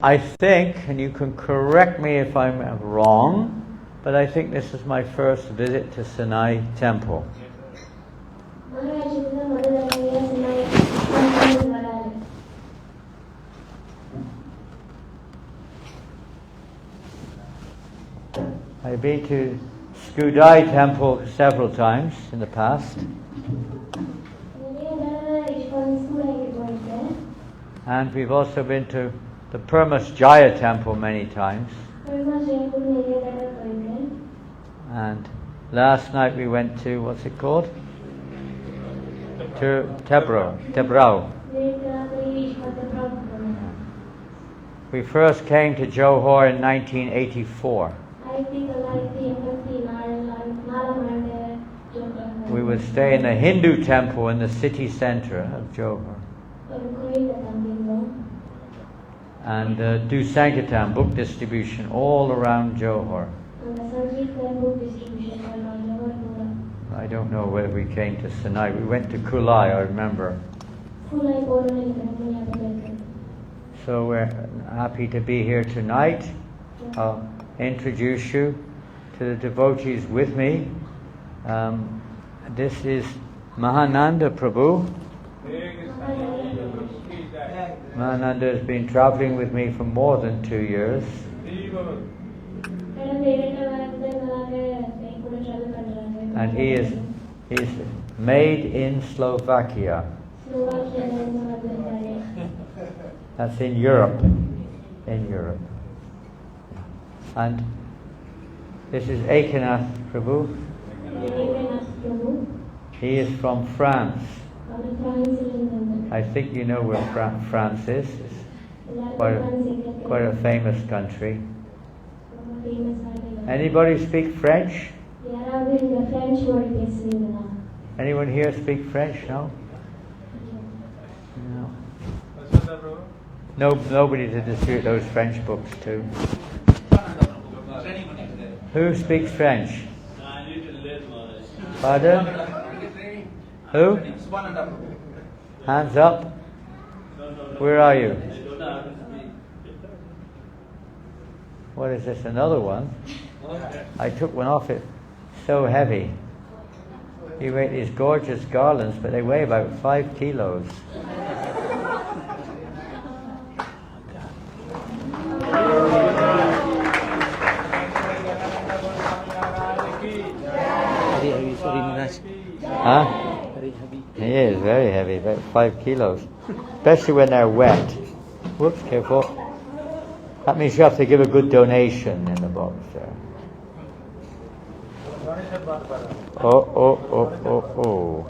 I think, and you can correct me if I'm wrong, but I think this is my first visit to Senai Temple. I've been to Skudai Temple several times in the past. And we've also been to the Permas Jaya Temple many times. And last night we went to, what's it called? To Tebrau. We first came to Johor in 1984. We would stay in a Hindu temple in the city centre of Johor. And do Sankirtan, book distribution all around Johor. I don't know whether we came to Senai. We went to Kulai, I remember. So we're happy to be here tonight. I'll introduce you to the devotees with me. This is Mahananda Prabhu. Mahananda has been traveling with me for more than 2 years. And he's made in Slovakia. That's in Europe. In Europe. And this is Ekanath Prabhu. He is from France. I think you know where France is. It's quite a famous country. Anybody speak French? Anyone here speak French? No? No. Nobody to distribute those French books to. Who speaks French? Pardon? Who? Hands up. Where are you? What is this? Another one? I took one off. It so heavy. You make these gorgeous garlands, but they weigh about 5 kilos. Huh? He is very heavy, about 5 kilos. Especially when they're wet. Whoops, careful. That means you have to give a good donation in the box there. Oh.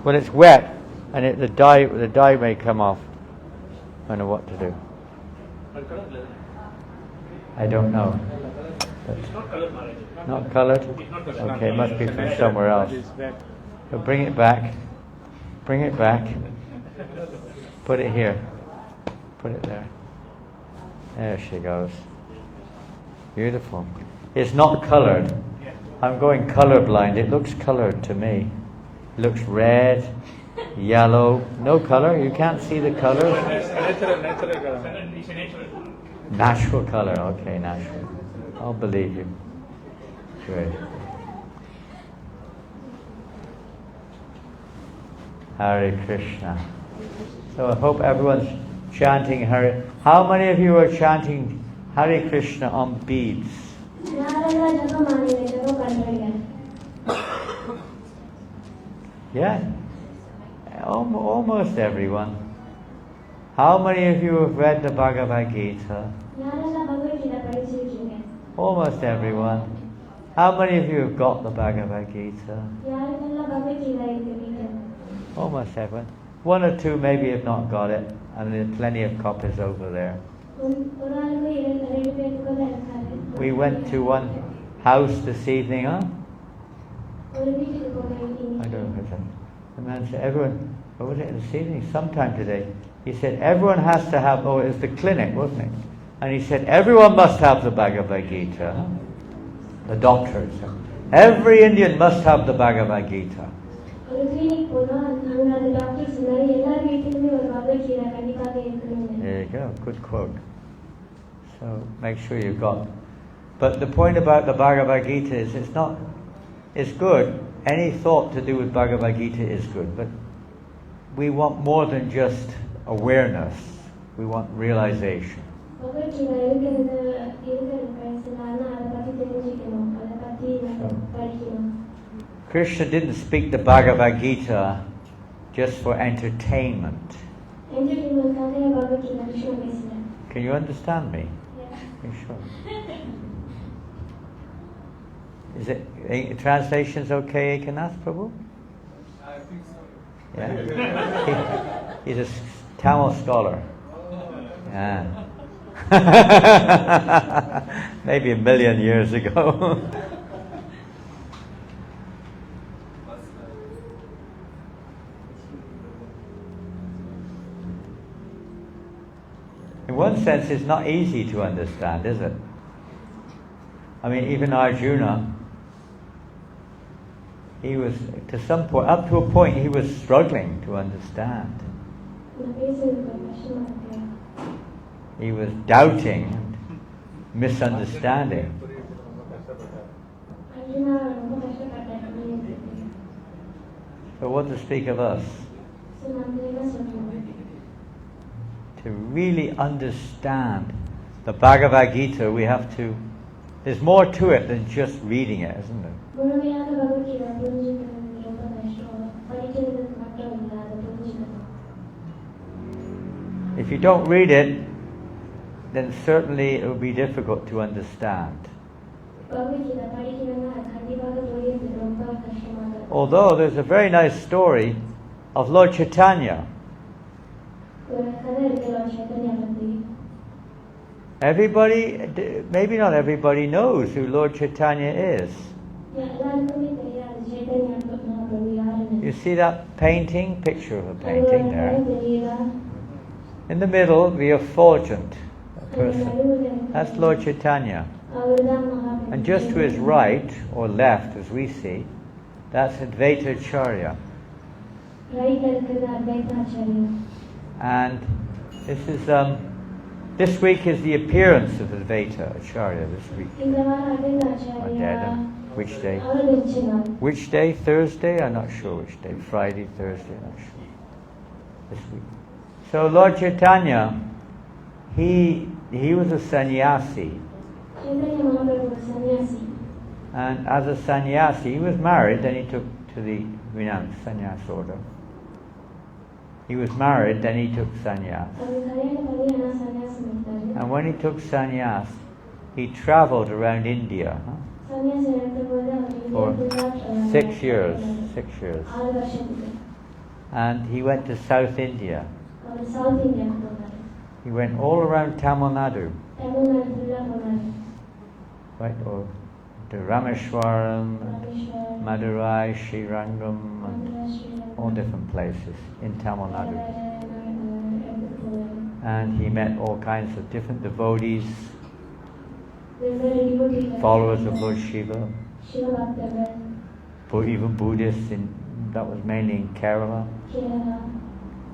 When it's wet and the dye may come off. I don't know what to do. I don't know. Not coloured? Okay, it must be from somewhere else. So bring it back. Bring it back. Put it here. Put it there. There she goes. Beautiful. It's not coloured. I'm going colourblind. It looks coloured to me. It looks red, yellow. No colour. You can't see the colours. Natural colour. Okay, natural. I'll believe you. Good. Hare Krishna. So I hope everyone's chanting Hare. How many of you are chanting Hare Krishna on beads? Yeah, almost everyone. How many of you have read the Bhagavad Gita? Almost everyone. How many of you have got the Bhagavad Gita? Almost everyone. One or two maybe have not got it, and there are plenty of copies over there. We went to one house this evening, huh? I don't know. The man said, everyone, what was it this evening? Sometime today. He said, everyone has to have, it was the clinic, wasn't it? And he said, everyone must have the Bhagavad Gita. The doctors. Every Indian must have the Bhagavad Gita. There you go, good quote. So make sure you've got. But the point about the Bhagavad Gita is it's good. Any thought to do with Bhagavad Gita is good, but we want more than just awareness. We want realization. Krishna didn't speak the Bhagavad Gita just for entertainment. Can you understand me? Yeah. Sure. Is it translation's okay, Ekanath Prabhu? I think so. Yeah. He's a Tamil scholar. Yeah. Maybe 1 million years ago. In one sense, it's not easy to understand, is it? I mean, even Arjuna, he was, to some point, up to a point, he was struggling to understand. He was doubting and misunderstanding. But what to speak of us? To really understand the Bhagavad Gita, we have to. There's more to it than just reading it, isn't it? If you don't read it, then certainly it will be difficult to understand. Although there's a very nice story of Lord Chaitanya. Everybody, maybe not everybody knows who Lord Chaitanya is. You see that painting, picture of a painting there? In the middle, the effulgent person. That's Lord Chaitanya. And just to his right, or left as we see, that's Advaita Acharya. And this is this week is the appearance of Advaita Acharya this week. Which day? Which day? Thursday? I'm not sure which day. Friday, Thursday, I'm not sure. This week. So Lord Chaitanya, he was a sannyasi. And as a sannyasi, he was married, then he took to the renounced sannyas order. He was married, then he took sannyas. And when he took sannyas, he traveled around India for 6 years. 6 years. And he went to South India. He went all around Tamil Nadu. Right, or to Rameshwaram, Madurai, Srirangam, and all different places in Tamil Nadu. And he met all kinds of different devotees, followers of Lord Shiva, even Buddhists, that was mainly in Kerala.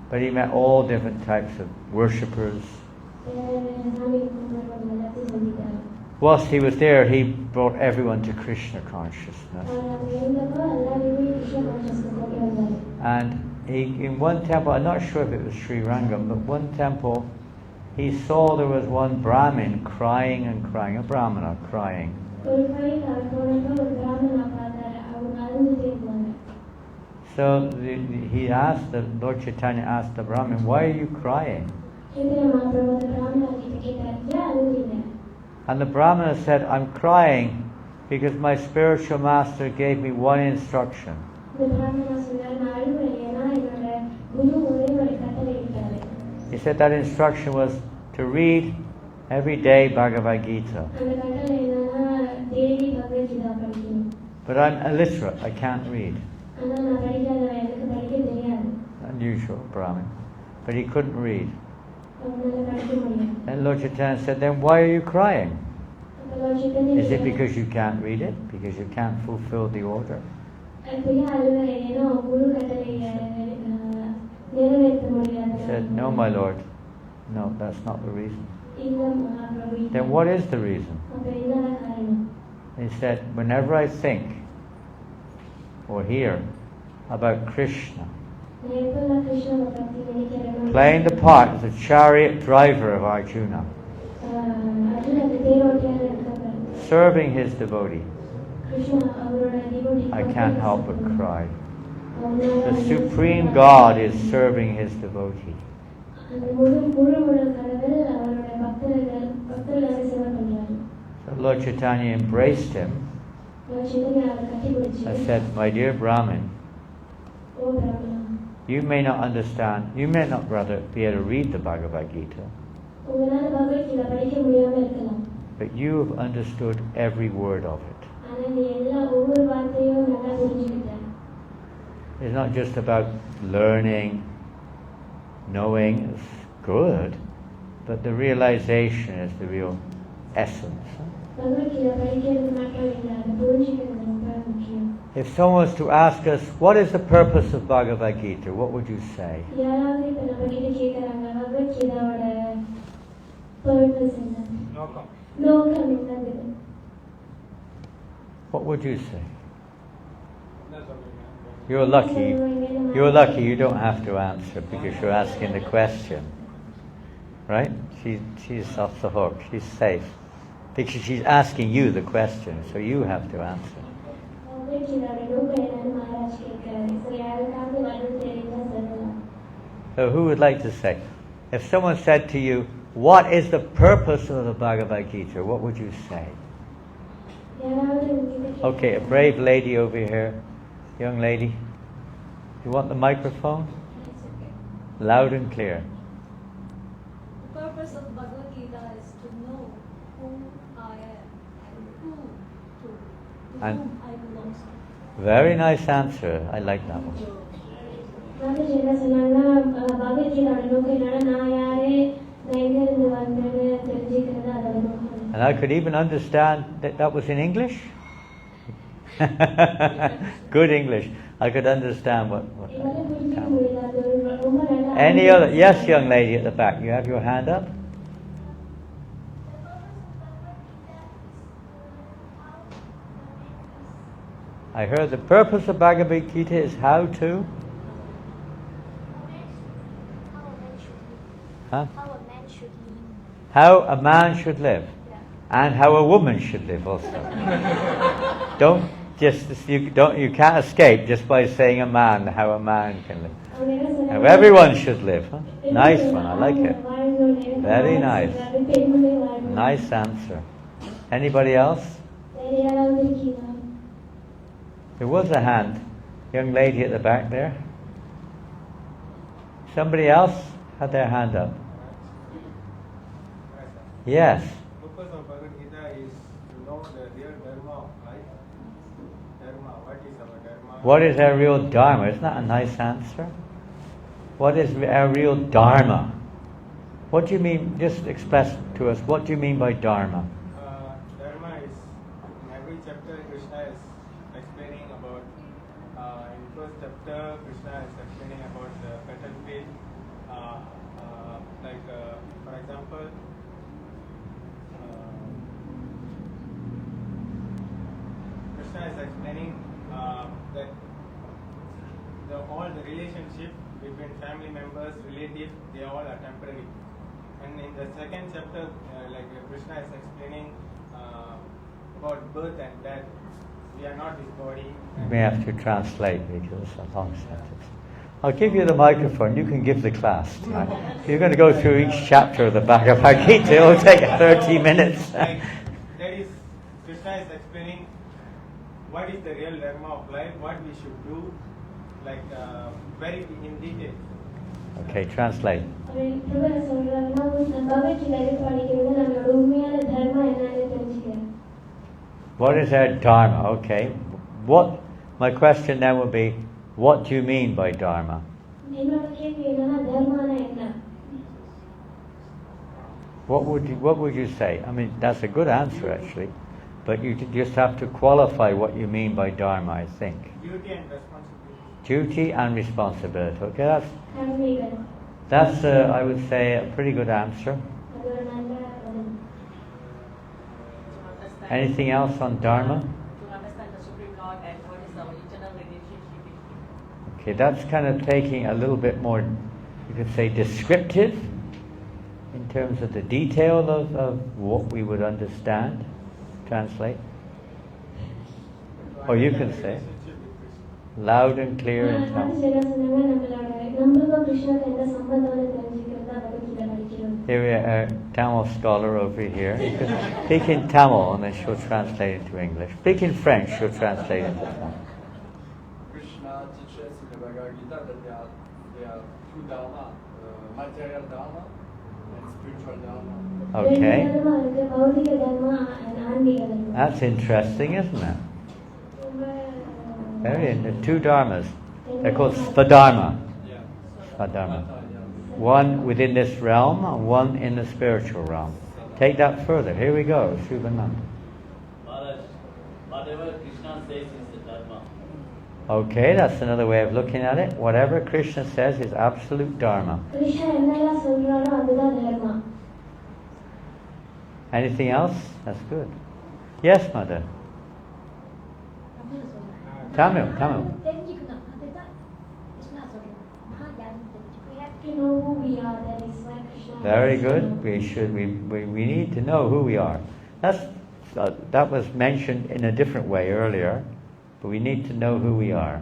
But he met all different types of worshippers. Whilst he was there, he brought everyone to Krishna consciousness. And in one temple, I'm not sure if it was Sri Rangam, but one temple, he saw there was one Brahmin crying and crying, a Brahmana crying. So he asked, the Lord Chaitanya asked the Brahmin, why are you crying? And the Brahmana said, I'm crying because my spiritual master gave me one instruction. He said that instruction was to read every day Bhagavad Gita. But I'm illiterate, I can't read. Unusual Brahmin. But he couldn't read. And Lord Chaitanya said, then why are you crying? Is it because you can't read it? Because you can't fulfill the order? He said, no, my Lord. No, that's not the reason. Then what is the reason? He said, whenever I think or hear about Krishna playing the part of the chariot driver of Arjuna, serving his devotee, I can't help but cry. The Supreme God is serving his devotee. So Lord Chaitanya embraced him. I said, my dear Brahmin, you may not understand, you may not rather be able to read the Bhagavad Gita, but you have understood every word of it. It's not just about learning, knowing is good, but the realization is the real essence. If someone was to ask us, what is the purpose of Bhagavad Gita, what would you say? What would you say? You're lucky you don't have to answer because you're asking the question. Right? She's off the hook. She's safe. Because she's asking you the question, so you have to answer. So who would like to say? If someone said to you, what is the purpose of the Bhagavad Gita, what would you say? Okay, a brave lady over here. Young lady. You want the microphone? Loud and clear. The purpose of Bhagavad Gita is to know who I am and whom I belong to. Very nice answer. I like that one. And I could even understand that was in English. Good English. I could understand what any other. Yes, young lady at the back. You have your hand up. I heard the purpose of Bhagavad Gita is how to. Huh? How a man should live. And how a woman should live also. You can't escape just by saying how a man can live. How everyone should live. Huh? Nice one, I like it. Very nice. Nice answer. Anybody else? There was a hand. Young lady at the back there. Somebody else had their hand up. Yes. The purpose of Bhagavad Gita is to know the real dharma of life. Dharma, what is our dharma? What is our real dharma? Isn't that a nice answer? What is our real dharma? What do you mean? Just express to us. What do you mean by dharma? Dharma is in every chapter Krishna is explaining about. In first chapter Krishna is explaining about the battlefield. For example. Krishna is explaining that all the relationship between family members, relatives, they all are temporary. And in the second chapter, Krishna is explaining about birth and death. We are not this body. You may have to translate because it's a long sentence. I'll give you the microphone. You can give the class tonight. You're going to go through each chapter of the Bhagavad Gita. It'll take 30 minutes. That is, Krishna is explaining what is the real dharma of life, what we should do, very in detail. Okay, translate. What is our dharma? Okay. My question then would be, what do you mean by dharma? What would you say? I mean, that's a good answer actually, but you just have to qualify what you mean by dharma, I think. Duty and responsibility. Duty and responsibility. Okay, Karmigal. that's I would say a pretty good answer. அது ஒரு நல்ல பதில். Anything else on dharma? To understand the Supreme Lord and what is our eternal relationship with Him. Okay, that's kind of taking a little bit more, you could say, descriptive in terms of the detail of what we would understand. Translate. Or you can say loud and clear in அது Tamil. சரியா சொன்னாங்க. நம்மளுக்கும் கிருஷ்ணனுக்கு என்ன சம்பந்தம்னு தெரிஞ்சுக்கிறது தான் பகவத்கீதை படிக்கிறோம். Here we are, a Tamil scholar over here. You can speak in Tamil and then she'll translate into English. Speak in French, she'll translate into Tamil. Krishna teaches in the Bhagavad Gita that there are two dharma, material dharma and spiritual dharma. Okay. ரெண்டு தர்மம் இருக்கு, பௌதிக தர்மம் and ஆன்மீக தர்மம். That's interesting, isn't it? ரொம்ப Very in the two dharmas. They're called Svadharma. Yeah. Svadharma. Yeah. One within this realm and one in the spiritual realm. Take that further. Here we go, Shubhanand. Maharaj, whatever Krishna says is the dharma. Okay, that's another way of looking at it. Whatever Krishna says is absolute dharma. Krishna என்னெல்லாம் சொல்றாரோ அதுதான் தர்மம். Anything else? That's good. Yes, mother. Tamil. தெரிஞ்சுக்கணும். அதுதான் கிருஷ்ணா சொல்றாரு. மகாஞானம் தெரிஞ்சுக்கணும். We have to know who we are. That is why Krishna. Very good. We need to know who we are. That was mentioned in a different way earlier, but we need to know who we are.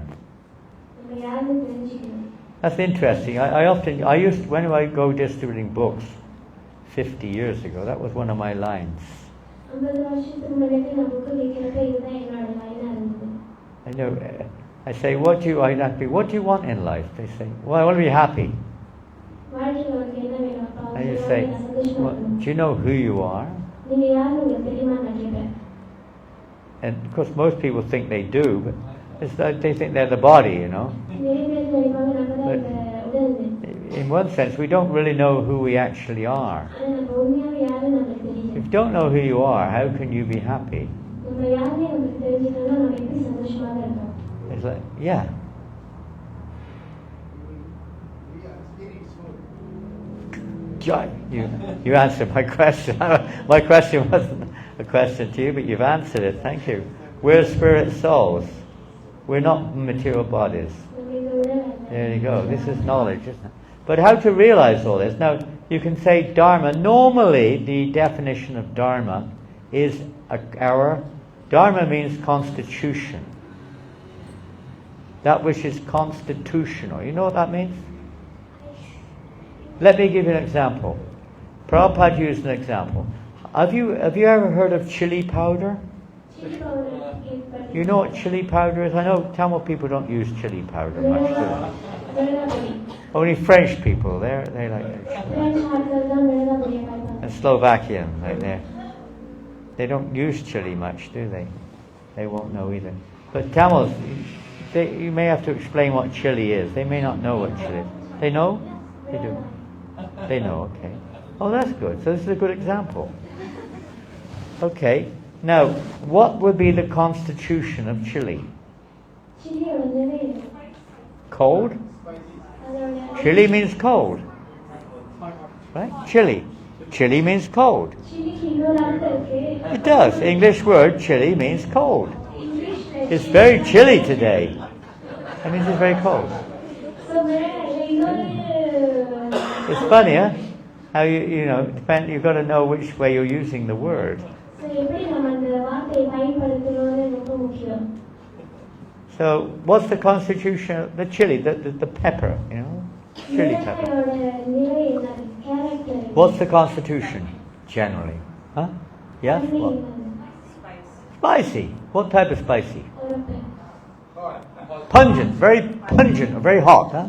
நம்ம யாருன்னு தெரிஞ்சுக்கணும். That's interesting. When I go distributing books 50 years ago, that was one of my lines. 50 வருஷத்துக்கு முன்னாடி நான் book விக்கிறப்ப இதுதான் என்னோட லைனா இருந்தது. I know. I say, what do you want in life? They say, well, I want to be happy. வாழ்க்கையில உனக்கு என்ன வேணும்? அப்பா And you வந்து say, நான் சந்தோஷமா well, இருக்கணும். do you know who you are? நீங்க யாருன்னு உங்களுக்கு தெரியுமா நான் கேட்பேன். And of course, most people think they do, but it's like they think they're the body, you know. நிறைய பேர் நினைப்பாங்க நம்ம தான் இந்த உடல். In one sense, we don't really know who we actually are. ஆனா நம்ம உண்மையாவே யாருன்னு நமக்கு If தெரியும். you don't know who you are, how can you be happy? நம்ம யாருன்னு நமக்கு தெரிஞ்சுக்கணும்னா நம்ம எப்படி சந்தோஷமாக இருப்போம். It's like, yeah. You answered my question. My question wasn't a question to you, but you've answered it. Thank you. We're spirit souls. We're not material bodies. நம்ம இந்த உடல் அல்ல. There you go. This is knowledge, isn't it? But how to realize all this? Now, you can say dharma. Normally, the definition of dharma is dharma means constitution. That which is constitutional. You know what that means? Let me give you an example. Prabhupada used an example. Have you ever heard of chili powder? Chilli powder கேள்விப்பட்டிருக்கீங்களா? You know what chili powder is? I know Tamil people don't use chili powder much, do they? மிளகா பொடி. Only French people, they like it. French ஆட்கள் தான் மிளகா பொடியை பார்ப்பாங்க. And Slovakian, they don't use chili much, do they? They won't know either. But Tamils, you may have to explain what chili is. They may not know what chili is. They know? They do. They know, okay. Oh, that's good. So this is a good example. Okay. Now, what would be the constitution of chili? சில்லியோட நிலை என்ன? Cold? அதோட Chili means cold. Right? Chili. Chili means cold. சில்லிக்கு இன்னொரு அர்த்தம் இருக்கு. It does. English word chili means cold. இங்கிலீஷ்ல It's very chilly today. That means it's very cold. So மிளகாய்ல இன்னொரு It's funny, huh? How you've got to know which way you're using the word. So எப்படி நம்ம அந்த வார்த்தையை பயன்படுத்துறோம்னு ரொம்ப முக்கியம். So, what's the constitution of the chili, the pepper, chili pepper? மிளகாயோட நிலை என்ன? Character. What's the constitution, generally? Huh? Yes? What? Spicy. What type of spicy? Pungent, very hot, huh?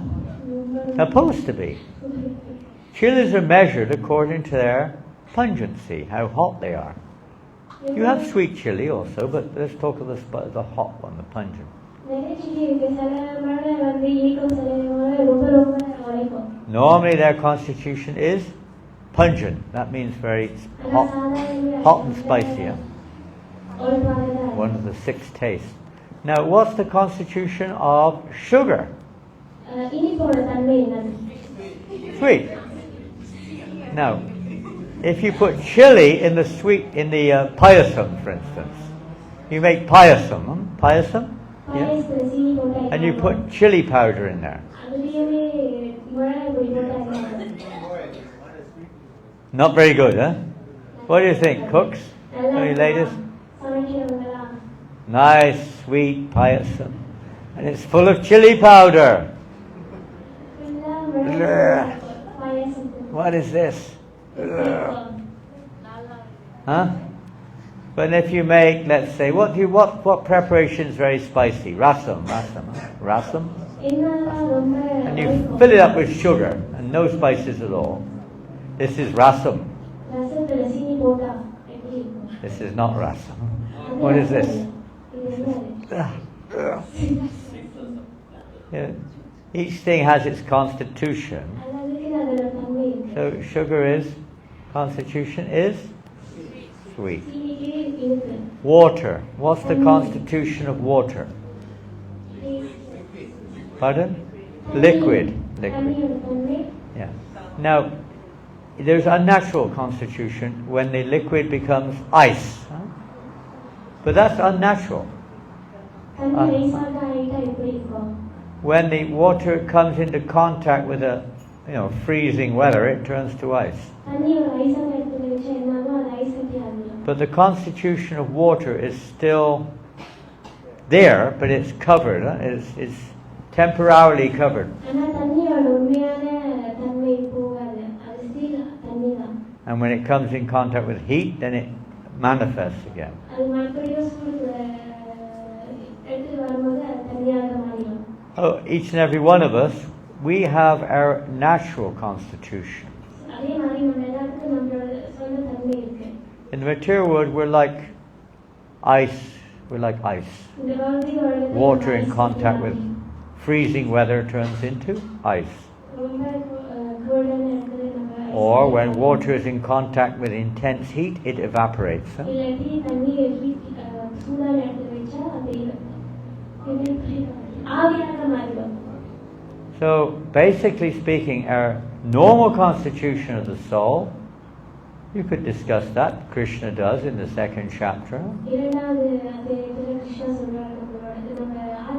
Supposed to be. Chilies are measured according to their pungency, how hot they are. You have sweet chili also, but let's talk of the hot one, the pungent. Normally their constitution is pungent. That means very hot and spicy. Yeah? One of the 6 tastes. Now, what's the constitution of sugar? Sweet. Now, if you put chili in the payasam, for instance, you make payasam. Payasam? Yeah. And you put chili powder in there. Not very good, huh? What do you think, cooks? Any ladies? Nice, sweet payasam. And it's full of chili powder. What is this? Huh? But if you make, let's say, what preparation is very spicy? Rasam. And you fill it up with sugar and no spices at all. This is rasam. This is not rasam. What is this? Yeah. Each thing has its constitution. So sugar constitution is sweet. Water. What's the constitution of water? Pardon? Liquid. Yeah. Now, there's unnatural constitution when the liquid becomes ice. Huh? But that's unnatural. When the water comes into contact with freezing weather, it turns to ice. But the constitution of water is still there, but it's covered. It's temporarily covered. And when it comes in contact with heat, then it manifests again. Oh, each and every one of us, we have our natural constitution. In the material world, we're like ice. Water in contact with freezing weather turns into ice. Or when water is in contact with intense heat, it evaporates. Huh? So, basically speaking, our normal constitution of the soul, you could discuss that. Krishna does in the 2nd chapter.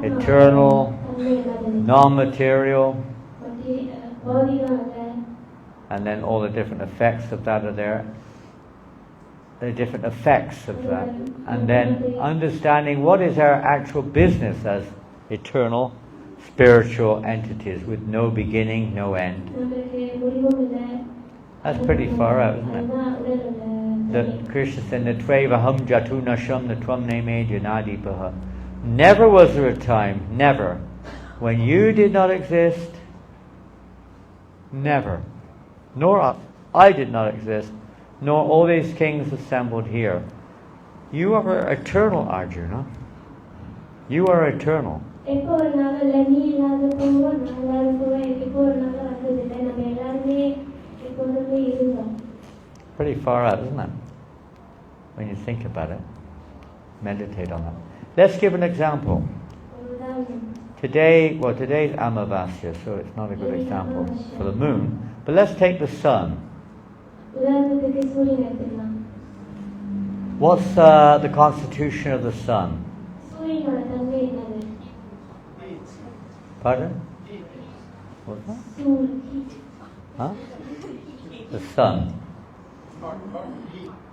Eternal, non-material, and then all the different effects of that are there. The different effects of that. And then understanding what is our actual business as eternal, spiritual entities with no beginning, no end. That's pretty far out, isn't it? That Krishna said, Natvevaham jatu nasham natvam neme janadipaha. Never was there a time, never, when you did not exist, never. Nor I did not exist, nor all these kings assembled here. You are eternal, Arjuna. You are eternal. Pretty far out, isn't it? When you think about it. Meditate on that. Let's give an example. Today's Amavasya, so it's not a good example for the moon. But let's take the sun. What's the constitution of the sun? Pardon? What's that? Huh? The sun.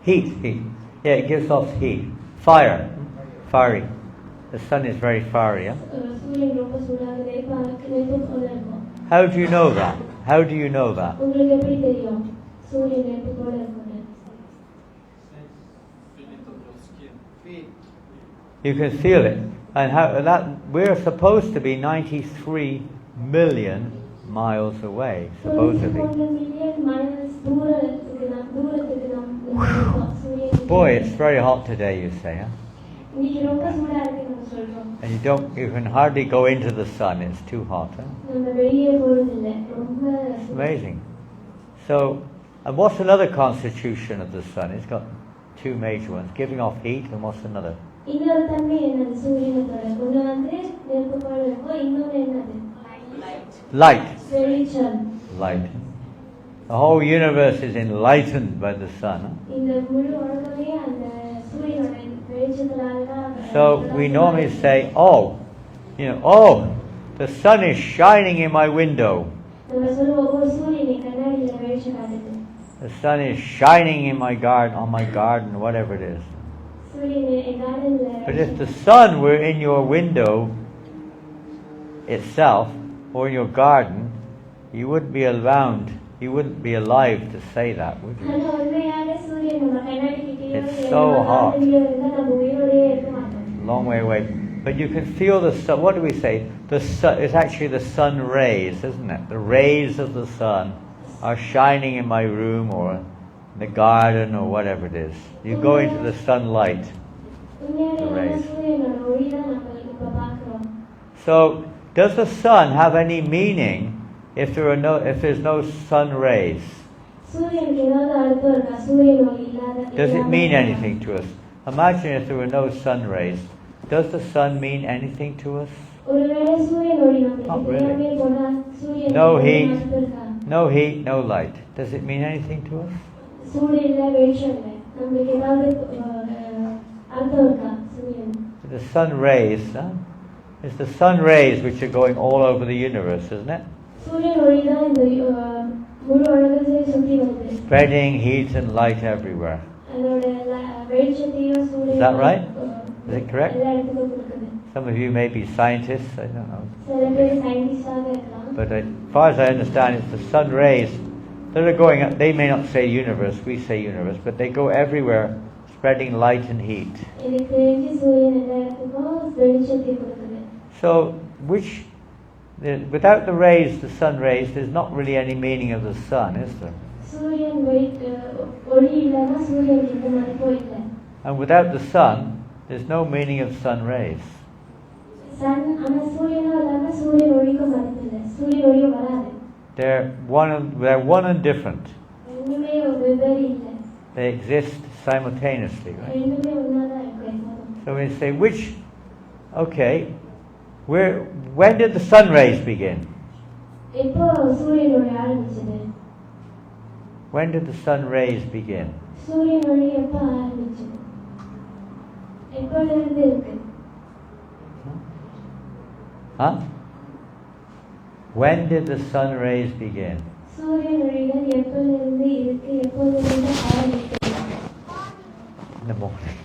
Heat. Yeah, it gives off heat. Fiery. The sun is very fiery, yeah? How do you know that? How do you know that? You can feel it. And we're supposed to be 93 million miles away, supposedly. Boy, it's very hot today, you say, huh? And you can hardly go into the sun, it's too hot, huh? It's amazing. So, And what's another constitution of the sun? It's got two major ones, giving off heat, and what's another? இன்னொரு தன்மை என்னது சூரியனோட ஒன்று வந்து நெருப்பு போல இருக்கும் இன்னொன்று என்னது Light. வெளிச்சம் Light. The whole universe is enlightened by the sun. இந்த முழு உலகமே அந்த சூரியனோட வெளிச்சத்தினால தான் So we normally say, oh, the sun is shining in my window. நம்ம சொல்லுவோம் சூரியனை கண்ணாடியில வெளிச்சம் காட்டுது The sun is shining in my garden, on my garden, whatever it is. சூரியனை கார்டன்ல But if the sun were in your window itself, or in your garden, you wouldn't be around, you wouldn't be alive to say that, would you? ஆனா உண்மையான சூரியன் நம்ம கண்ணாடிக்கிட்டே It's so hot. இருந்தா நம்ம உயிரோடயே இருக்க மாட்டோம் Long way away. But you can feel the sun. What do we say? The sun, it's actually the sun rays, isn't it? The rays of the sun are shining in my room or in the garden or whatever it is. You go into the sunlight. உண்மையான சூரியனோட ஒளி தான் நம்ம இப்ப பார்க்கிறோம் So, does the sun have any meaning if there's no sun rays? சூரியனுக்கு ஏதாவது அர்த்தம் இருக்கா சூரியன் ஒளி இல்லாத Does it mean anything to us? Imagine if there were no sun rays. Does the sun mean anything to us? ஒருவேளை சூரியன் ஒளி Not நமக்கு really. தெரியாமே போனா சூரியன் No ஒளி heat. அர்த்தம் இருக்கா No heat, no light. Does it mean anything to us? சூரியன் இல்ல வெளிச்சம் இல்லை நமக்கு ஏதாவது அர்த்தம் இருக்கா சூரியன் The sun rays, it's the sun rays which are going all over the universe, isn't it? சூரியன் ஒளி தான் இந்த முழு உலகத்தையும் சுத்தி வருது Spreading heat and light everywhere. அதோட வெளிச்சத்தையும் சூரியன் Is that right? Is it correct? எல்லா இடத்துக்கும் கொடுக்குது Some of you may be scientists, I don't know. சில பேர் சயின்டிஸ்டாக இருக்கலாம் But as far as I understand, it's the sun rays that are going up. They may not say universe, we say universe, but they go everywhere spreading light and heat. எனக்கு தெரிஞ்சு சூரியன் எல்லா இடத்துக்கும் வெளிச்சத்தை கொடுக்குது So, without the rays, the sun rays, there's not really any meaning of the sun, is there? சூரியன் ஒளி இல்லைன்னா சூரியனுக்கு எந்த மதிப்பும் இல்லை And without the sun, there's no meaning of sun rays. Sun ஆனா சூரியனும் இல்லாம சூரியன் ஒளிக்கும் மதிப்பு இல்லை சூரியன் ஒளியும் வராது They're one and different. ரெண்டுமே ஒரு வெவ்வேறு இல்லை They exist simultaneously, right? ரெண்டுமே ஒன்னாதான் இருக்கு எப்போதும் So we say, when did the sun rays begin? எப்போ சூரியன் ஒளி ஆரம்பிச்சது When did the sun rays begin? சூரியன் ஒளி எப்போ ஆரம்பிச்சது எப்போல இருந்து இருக்கு Huh? When did the sun rays begin? சூரியன் ஒளிகள் எப்போல இருந்து இருக்கு எப்போல இருந்து ஆரம்பிச்சது In the morning.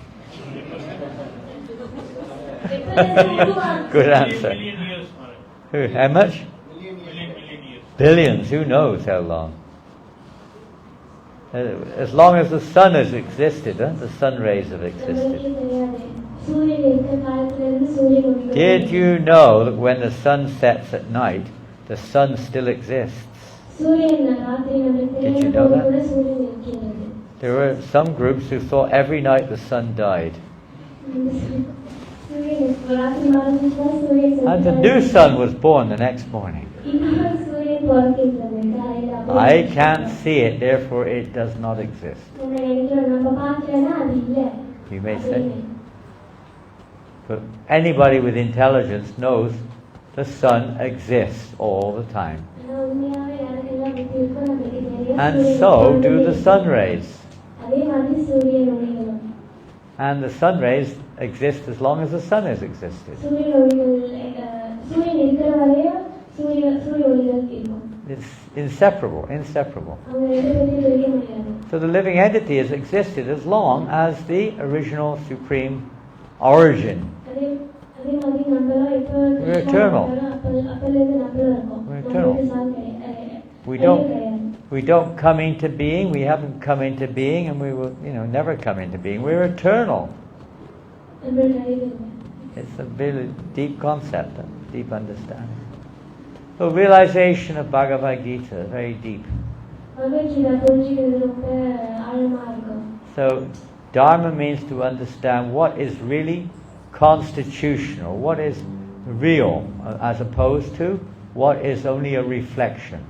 எப்போல இருந்து உருவாச்சு Good answer. Million years. How much? Million years. Billions. Who knows how long? As long as the sun has existed, the sun rays have existed. நம்மளுக்கே தெரியாது சூரியன் இருக்க காலத்துல இருந்து சூரியன் ஒளிகள் Did you know that when the sun sets at night, the sun still exists? சூரியன் ராத்திரி நமக்கு Did you தெரியாத know போது that? கூட சூரியன் இருக்கிறது There were some groups who thought every night the sun died. சூரியன் ராத்திரி ஆரம்பிச்சா சூரியன் And the new sun was born the next morning. இன்னொரு சூரியன் பிறக்கின்றது காலையில I can't see it, therefore it does not exist. நம்ம பார்க்கலன்னா அது இல்லை You may say. But anybody with intelligence knows the sun exists all the time. ஆனா உண்மையாவே யாருக்கெல்லாம் புத்தி இருக்கோ நமக்கு தெரியும் And சூரியன் so எப்பொழுதுமே do the sun rays. அதே மாதிரி சூரியன் ஒளிகளும் And the sun rays exist as long as the sun has existed. சூரியன் ஒளிகள் சூரியன் இருக்கிற வரையும் சூரிய ஒளிகள் இருக்கும் It's inseparable. அவங்க ரெண்டு பேரையும் பிரிக்க முடியாது So the living entity has existed as long as the original supreme origin. அதே மாதிரி நம்மளும் எப்போ We're eternal. அப்பலேருந்து நம்மளும் இருக்கோம் We're eternal. நம்மளுக்கு சாவு கிடையாது We அழிவு don't கிடையாது we don't come into being, we haven't come into being, and we will, never come into being. We're eternal. நம்மளுக்கு அழிவு இல்லை It's a very deep concept, a deep understanding. So realization of Bhagavad Gita, very deep. Bhagavad Gita புரிஞ்சுக்கிறது ரொம்ப ஆழமா இருக்கும் So Dharma means to understand what is really constitutional, what is real, as opposed to what is only a reflection.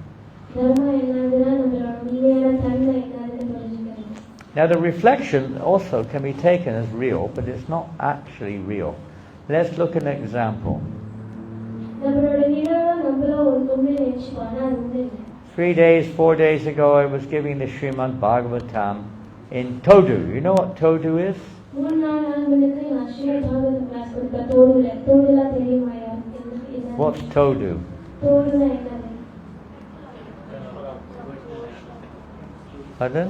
தர்மம் என்னதுன்னா நம்மளோட உண்மையான தன்மை என்னதுன்னு புரிஞ்சுக்கணும். Now the reflection also can be taken as real, but it's not actually real. Let's look at an example. நம்மளோட நிழலும் நம்மளும் உண்மை நினைச்சுப்போம், ஆனா அது உண்மை இல்லை. 4 days ago, I was giving the Srimad Bhagavatam in Todu. You know what Todu is? 3 நாள் முன்னுக்கு நான் ஸ்ரீமத் பாகவதம் கிளாஸ் கொடுத்தேன் தோடுல. தோடுலாம் தெரியுமா? What's Todu? தோடுனா என்னது? Pardon?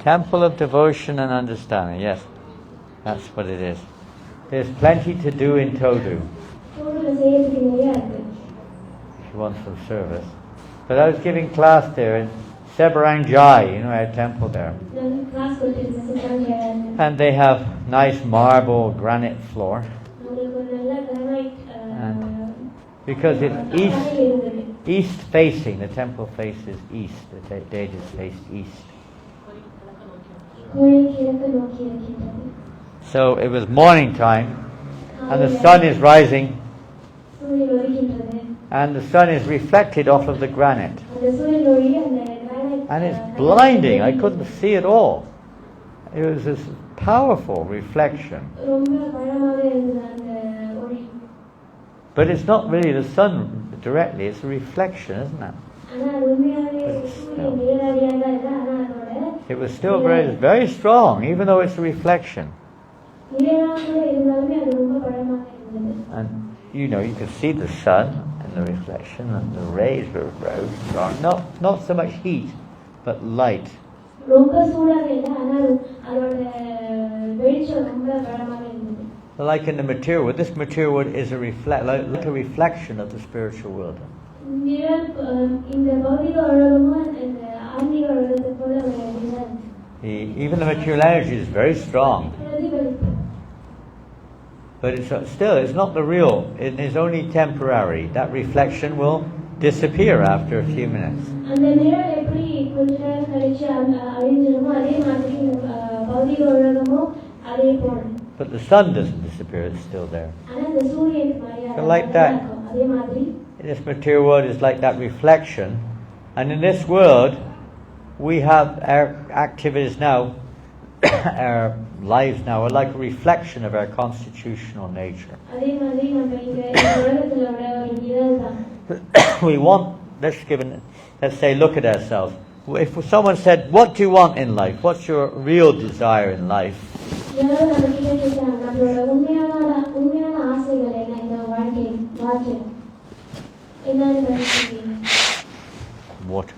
Temple of Devotion and Understanding. Yes, that's what it is. There's plenty to do in Todu தோடுல செய்யறதுக்கு நிறைய இருக்கு. if you want some service. But I was giving class there in Seberang Jai, you know, our temple there. நான் class கொடுத்துருக்கேன் சித்தாங்க. And they have nice marble granite floor. நம்மளுக்கு ஒரு நல்ல granite Because it's east facing, the temple faces east, the Tejas face east. So it was morning time, and the sun is rising, and the sun is reflected off of the granite. And it's blinding, I couldn't see it all. It was this powerful reflection. But it's not really the sun directly, it's a reflection, isn't it? It was still very, very strong, even though it's a reflection. And you know, you could see the sun and the reflection, and the rays were very strong. Not so much heat, but light. Like in the material world, this material world is like a reflection of the spiritual world. Even the material energy is very strong. But it's not the real. It is only temporary. That reflection will disappear after a few minutes. But the sun doesn't disappear, it's still there. So like that, this material world is like that reflection. And in this world, we have our activities now, our lives now are like a reflection of our constitutional nature. We want, let's say, look at ourselves. If someone said, what do you want in life? What's your real desire in life? Water.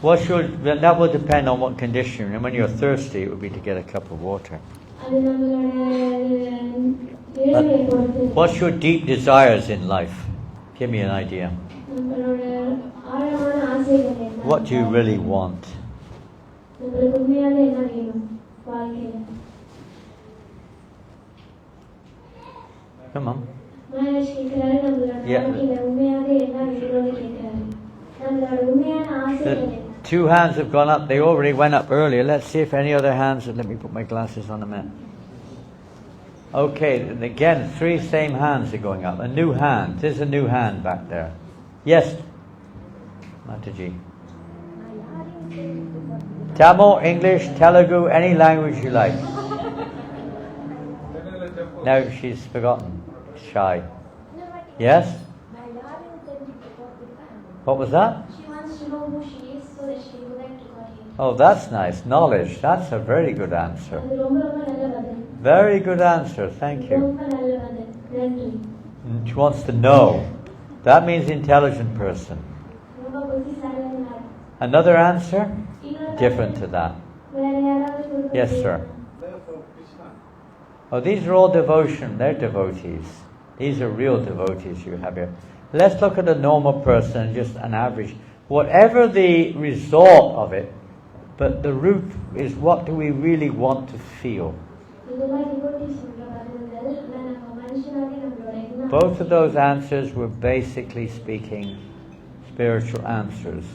That will depend on what condition. And when you're thirsty, it would be to get a cup of water. What's your deep desires in life? Give me an idea. What do you really want? Come on. The 2 hands have gone up. They already went up earlier. Let's see if any other hands. Let me put my glasses on a minute. Okay, and again, 3 same hands are going up. A new hand. There's a new hand back there. Yes, Mataji. Tamil, English, Telugu, any language you like. Now she's forgotten. Shy. Yes? What was that? She wants to know who she is so that she would like to call him. Oh, that's nice. Knowledge. That's a very good answer. Very good answer. Thank you. She wants to know. That means intelligent person. Another answer? Different to that. Yes, sir. Oh, these are all devotion. They're devotees. These are real devotees you have here. Let's look at a normal person, just an average. Whatever the result of it, but the root is what do we really want to feel. Both of those answers were basically speaking spiritual answers.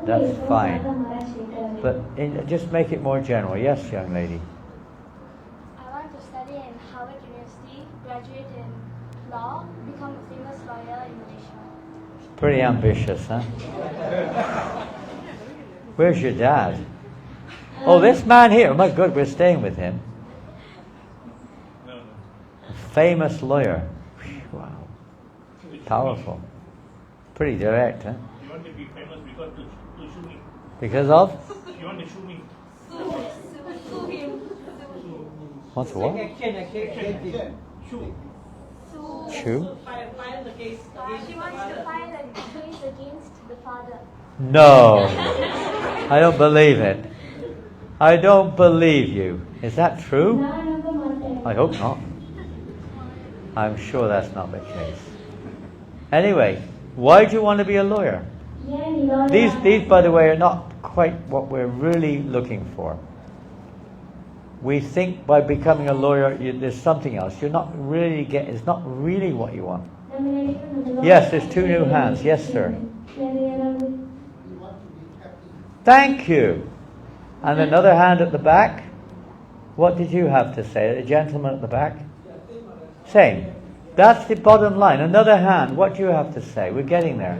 That's fine. But just make it more general. Yes, young lady. I want to study in Harvard University, graduate in law, become a famous Pretty ambitious, huh? Where's your dad? Oh, this man here. My God, we're staying with him. A famous lawyer. Wow. Powerful. Pretty direct, huh? You want to be famous because to shoot me. Because of? You want to shoot me. What's what? Shoot. Chew? File the case against She the wants to father. file a case against the father. No. I don't believe it. I don't believe you. Is that true? I hope not. I'm sure that's not the case. Anyway, why do you want to be a lawyer? These, by the way, are not quite what we're really looking for. We think by becoming a lawyer, there's something else. You're not really it's not really what you want. Yes, there's 2 new hands. Yes, sir. Thank you. And another hand at the back. What did you have to say? The gentleman at the back? Same. That's the bottom line. Another hand. What do you have to say? We're getting there.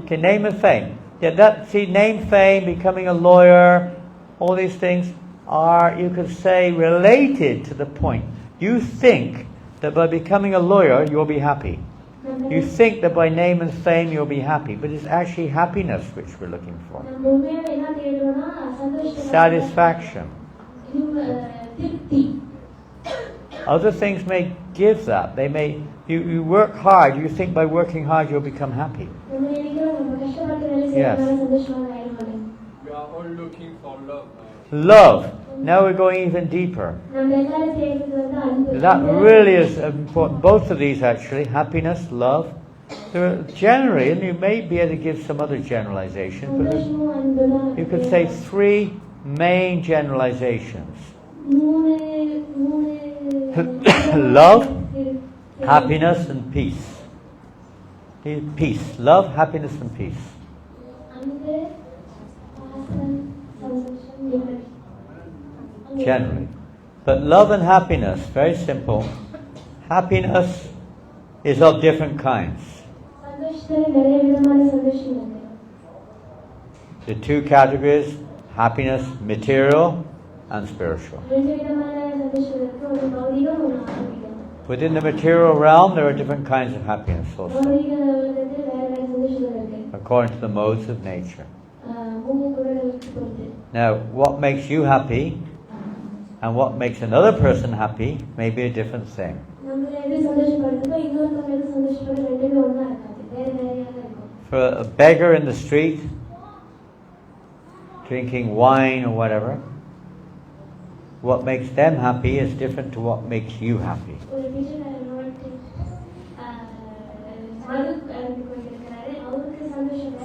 Okay, name and fame. Yeah, name, fame, becoming a lawyer, all these things are, you could say, related to the point. You think that by becoming a lawyer, you'll be happy. You think that by name and fame, you'll be happy. But it's actually happiness which we're looking for. Satisfaction. Other things may give that. They may. You work hard. You think by working hard you'll become happy. Yes. We are all looking for love. Love. Now we're going even deeper. That really is important. Both of these actually, happiness, love. There are generally, and you may be able to give some other generalizations, but you could say 3 main generalizations. Love, happiness, and peace. Peace. Love, happiness, and peace. Generally. But love and happiness, very simple. Happiness is of different kinds. The 2 categories, happiness, material and spiritual. Within the material realm, there are different kinds of happiness also, according to the modes of nature. Now, what makes you happy and what makes another person happy may be a different thing. For a beggar in the street, drinking wine or whatever, what makes them happy is different to what makes you happy.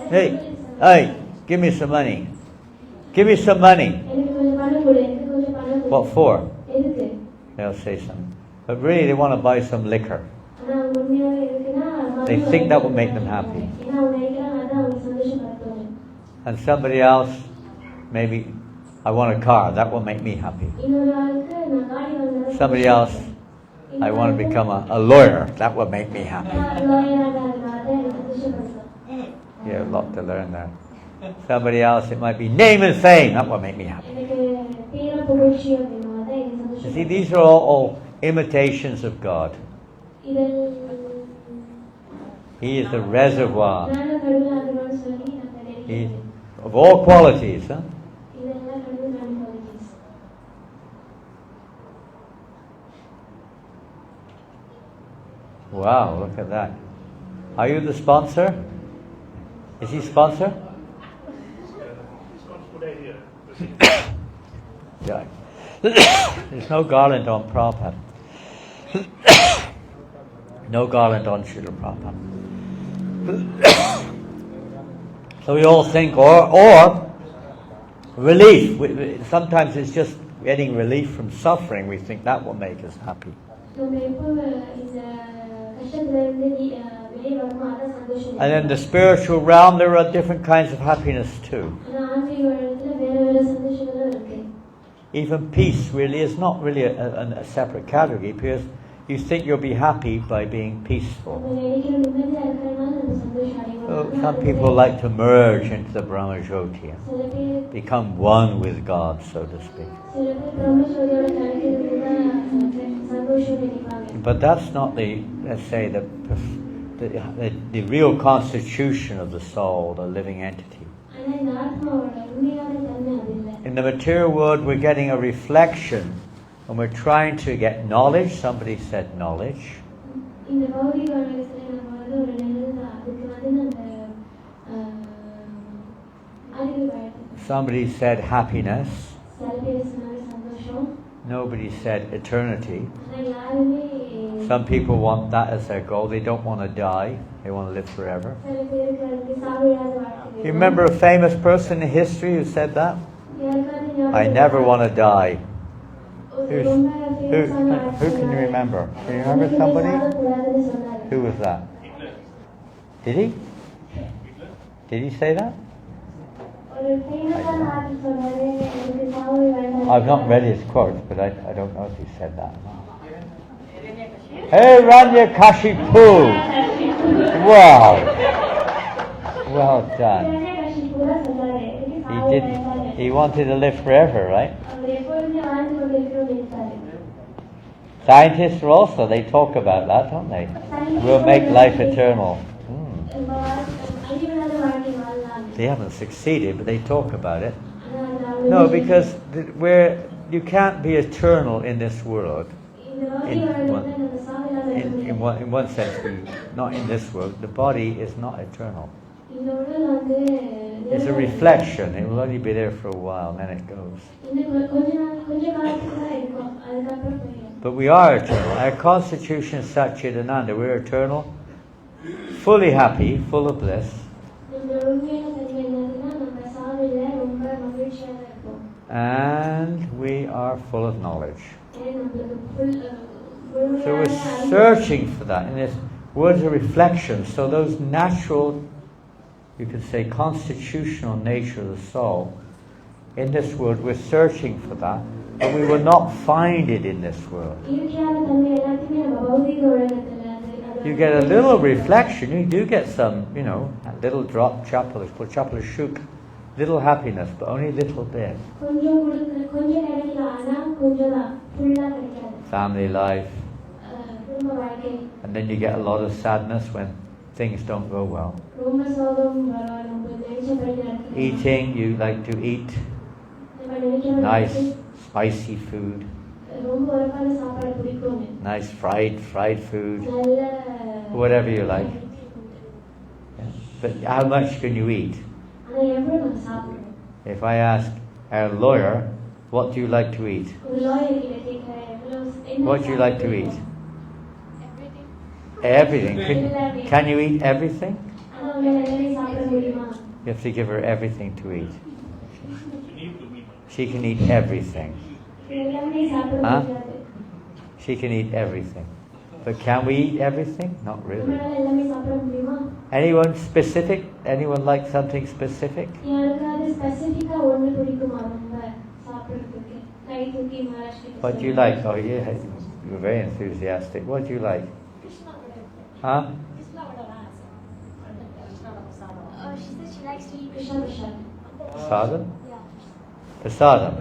Hey, give me some money. Give me some money. What for? They'll say something. But really they want to buy some liquor. They think that will make them happy. And somebody else, maybe, I want a car, that will make me happy. Somebody else, I want to become a lawyer, that will make me happy. Yeah, a lot to learn there. Somebody else, it might be name and fame, that will make me happy. You see, these are all imitations of God. He is the reservoir. He, of all qualities, huh? Wow, look at that. Are you the sponsor? Is he sponsor? Yeah. There's no garland on Prabhupada. No garland on Srila Prabhupada. So we all think, or relief. Sometimes it's just getting relief from suffering. We think that will make us happy. And in the spiritual realm, there are different kinds of happiness too. Even peace really is not really a separate category, because you think you'll be happy by being peaceful. So some people like to merge into the Brahmajyoti, become one with God, so to speak. But that's not the, let's say, the real constitution of the soul, the living entity. In the material world, we're getting a reflection, and we're trying to get knowledge. Somebody said knowledge. Somebody said happiness. Nobody said eternity. Some people want that as their goal. They don't want to die. They want to live forever. You remember a famous person in history who said that? I never want to die. Who can you remember? Can you remember somebody? Who was that? Did he? Did he say that? I've not read his quotes, but I don't know if he said that or not. Hey, Hiranyakashipu! Wow! Well done. He wanted to live forever, right? Scientists also, they talk about that, don't they? We'll make life eternal. They haven't succeeded, but they talk about it. No, because you can't be eternal in this world. In one sense, not in this world. The body is not eternal. It's a reflection. It will only be there for a while, and then it goes. But we are eternal. Our constitution is Satchidananda. We're eternal, fully happy, full of bliss. And we are full of knowledge. So we're searching for that. And this word's a reflection. So those natural, you could say, constitutional nature of the soul, in this world, we're searching for that, but we will not find it in this world. You get a little reflection. You do get some, a little drop, chapalashuk, little happiness, but only a little bit. Family life. And then you get a lot of sadness when things don't go well. Eating, you like to eat nice, spicy food. Nice fried food. Whatever you like. Yeah. But how much can you eat? If I ask a lawyer, what do you like to eat? What do you like to eat? Everything. Can you eat everything? You have to give her everything to eat. She can eat everything. Huh? She can eat everything. But can we eat everything? Not really. Anyone specific? Anyone like something specific? What do you like? Oh yeah, you're very enthusiastic. What do you like? Huh? She said she likes to eat prasad. Prasadam? Prasadam.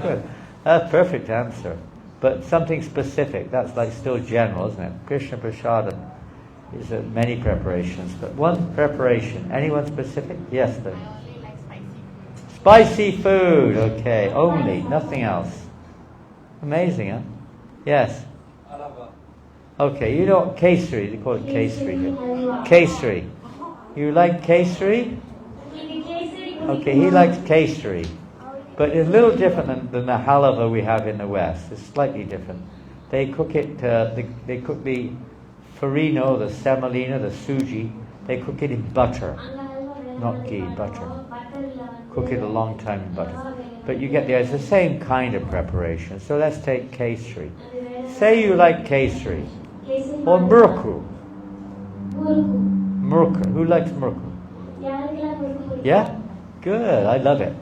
Good. That's a perfect answer. But something specific, that's like still general, isn't it? Krishna Prasadam is many preparations, but one preparation. Anyone specific? Yes, but I only like spicy. spicy food, okay, only, nothing else. Amazing, huh? Yes. Okay, you know kesari, they call it kesari here. Kesari. You like kesari? Okay, he likes kesari. But it's a little different than the halava we have in the West. It's slightly different. They cook it, they cook the farino, the semolina, the suji, they cook it in butter. Not ghee, butter. Cook it a long time in butter. But you get it's the same kind of preparation. So let's take kesari. Say you like kesari. Or murku. Murku. Who likes murku? Yeah? Good, I love it.